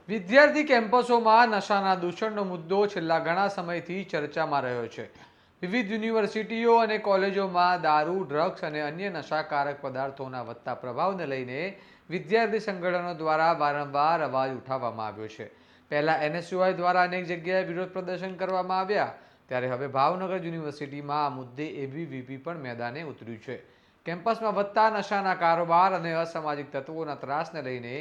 વિદ્યાર્થી કેમ્પસોમાં નશાના દૂષણનો મુદ્દો છેલ્લા ઘણા સમયથી ચર્ચામાં રહ્યો છે. વિવિધ યુનિવર્સિટીઓ અને કોલેજોમાં દારૂ, ડ્રગ્સ અને અન્ય નશાકારક પદાર્થોના વધતા પ્રભાવને લઈને વિદ્યાર્થી સંગઠનો દ્વારા વારંવાર અવાજ ઉઠાવવામાં આવ્યો છે. પહેલા એનએસયુઆઈ દ્વારા અનેક જગ્યાએ વિરોધ પ્રદર્શન કરવામાં આવ્યા, ત્યારે હવે ભાવનગર યુનિવર્સિટીમાં આ મુદ્દે એબીવીપી પણ મેદાને ઉતર્યું છે. કેમ્પસમાં વધતા નશાના કારોબાર અને અસામાજિક તત્વોના ત્રાસને લઈને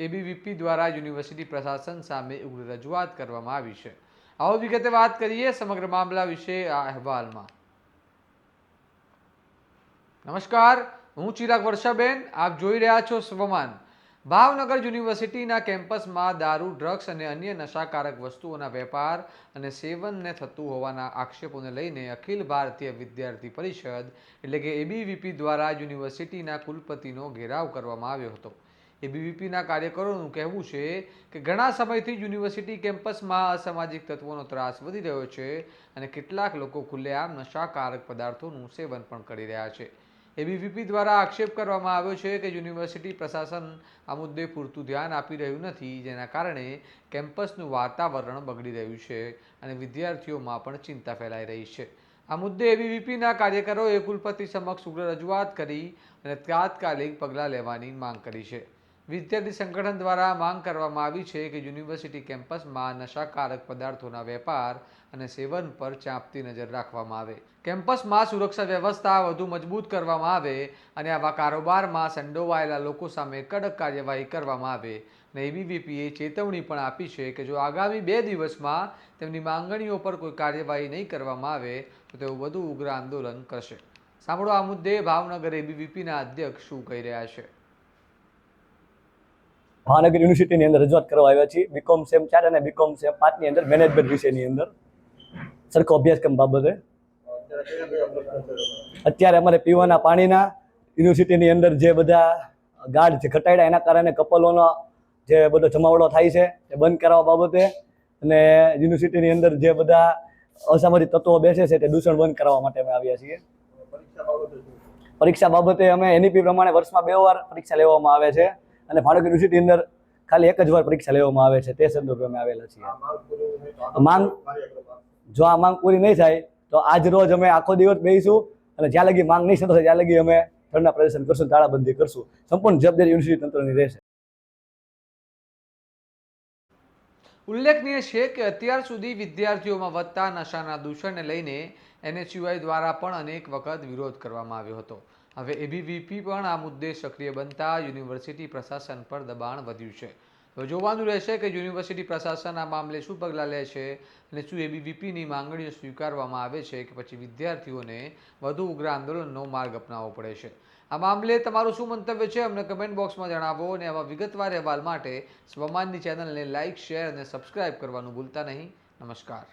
એબીવીપી દ્વારા યુનિવર્સિટી પ્રશાસન સામે ઉગ્ર રજૂઆત કરવામાં આવી છે. આવો વિગતે વાત કરીએ સમગ્ર મામલા વિશે આ અહેવાલમાં. નમસ્કાર, હું ચિરાગ વર્ષાબેન, આપ જોઈ રહ્યા છો સ્વમાન. ભાવનગર યુનિવર્સિટીના કેમ્પસમાં દારૂ, ડ્રગ્સ અને અન્ય નશાકારક વસ્તુઓના વેપાર અને સેવનને થતું હોવાના આક્ષેપોને લઈને અખિલ ભારતીય વિદ્યાર્થી પરિષદ એટલે કે એબીવીપી દ્વારા યુનિવર્સિટીના કુલપતિનો ઘેરાવ કરવામાં આવ્યો હતો. એબીવીપીના કાર્યકરોનું કહેવું છે કે ઘણા સમયથી યુનિવર્સિટી કેમ્પસમાં અસામાજિક તત્વોનો ત્રાસ વધી રહ્યો છે અને કેટલાક લોકો ખુલ્લેઆમ નશાકારક પદાર્થોનું સેવન પણ કરી રહ્યા છે. એબીવીપી દ્વારા આક્ષેપ કરવામાં આવ્યો છે કે યુનિવર્સિટી પ્રશાસન આ મુદ્દે પૂરતું ધ્યાન આપી રહ્યું નથી, જેના કારણે કેમ્પસનું વાતાવરણ બગડી રહ્યું છે અને વિદ્યાર્થીઓમાં પણ ચિંતા ફેલાઈ રહી છે. આ મુદ્દે એબીવીપીના કાર્યકરોએ કુલપતિ સમક્ષ ઉગ્ર રજૂઆત કરી અને તાત્કાલિક પગલાં લેવાની માંગ કરી છે. વિદ્યાર્થી સંગઠન દ્વારા માંગ કરવામાં આવી છે કે યુનિવર્સિટી કેમ્પસમાં નશાકારક પદાર્થોના વેપાર અને સેવન પર ચાંપતી નજર રાખવામાં આવે, કેમ્પસમાં સુરક્ષા વ્યવસ્થા વધુ મજબૂત કરવામાં આવે અને આવા કારોબારમાં સંડોવાયેલા લોકો સામે કડક કાર્યવાહી કરવામાં આવે. અને એબીવીપીએ ચેતવણી પણ આપી છે કે જો આગામી 2 દિવસમાં તેમની માંગણીઓ પર કોઈ કાર્યવાહી નહીં કરવામાં આવે તો તેઓ વધુ ઉગ્ર આંદોલન કરશે. સાંભળો આ મુદ્દે ભાવનગર એબીવીપીના અધ્યક્ષ શું કહી રહ્યા છે. ભાવનગર યુનિવર્સિટીની અંદર રજૂઆત કરવા આવ્યા છીએ. બીકોમ સેમ 4 અને બીકોમ સેમ 5 ની અંદર મેનેજમેન્ટ વિષયની અંદર સરખો અભ્યાસક્રમ બાબતે અત્યારે અમારે પીવાના પાણીના યુનિવર્સિટીની અંદર જે બધા ગાઢ જે ઘટાડ્યા એના કારણે કપલોનો જે બધો જમાવડો થાય છે એ બંધ કરાવવા બાબતે અને યુનિવર્સિટીની અંદર જે બધા અસામાજિક તત્વો બેસે છે તે દૂષણ બંધ કરાવવા માટે અમે આવ્યા છીએ. પરીક્ષા બાબતે અમે એનઈપી પ્રમાણે વર્ષમાં 2 વાર પરીક્ષા લેવામાં આવે છે અને ભાવનગર યુનિવર્સિટી અંદર ખાલી 1 જ વાર પરીક્ષા લેવામાં આવે છે. તે સંદર્ભે અમે આવેલા છીએ. જો આ માંગ પૂરી નહીં થાય તો આજ રોજ અમે આખો દિવસ બેસીશું અને જ્યાં લગી માંગ નહીં સંતોષાય ત્યાં લગી અમે ધરણા પ્રદર્શન કરશું, તાળાબંધી કરશું. સંપૂર્ણ જવાબદારી યુનિવર્સિટી તંત્રની રહેશે. ઉલ્લેખનીય છે કે અત્યાર સુધી વિદ્યાર્થીઓમાં વધતા નશાના દૂષણને લઈને એનએસયુઆઈ દ્વારા પણ અનેક વખત વિરોધ કરવામાં આવ્યો હતો. હવે એબીવીપી પણ આ મુદ્દે સક્રિય બનતા યુનિવર્સિટી પ્રશાસન પર દબાણ વધ્યું છે. હવે જોવાનું રહેશે કે યુનિવર્સિટી પ્રશાસન આ મામલે શું પગલાં લે છે અને શું એબીવીપીની માંગણીઓ સ્વીકારવામાં આવે છે કે પછી વિદ્યાર્થીઓને વધુ ઉગ્ર આંદોલનનો માર્ગ અપનાવવો પડે છે. આ મામલે તમારું શું મંતવ્ય છે અમને કમેન્ટ બોક્સમાં જણાવો અને આવા વિગતવાર અહેવાલ માટે સ્વમાનની ચેનલને લાઇક, શેર અને સબસ્ક્રાઇબ કરવાનું ભૂલતા નહીં. નમસ્કાર.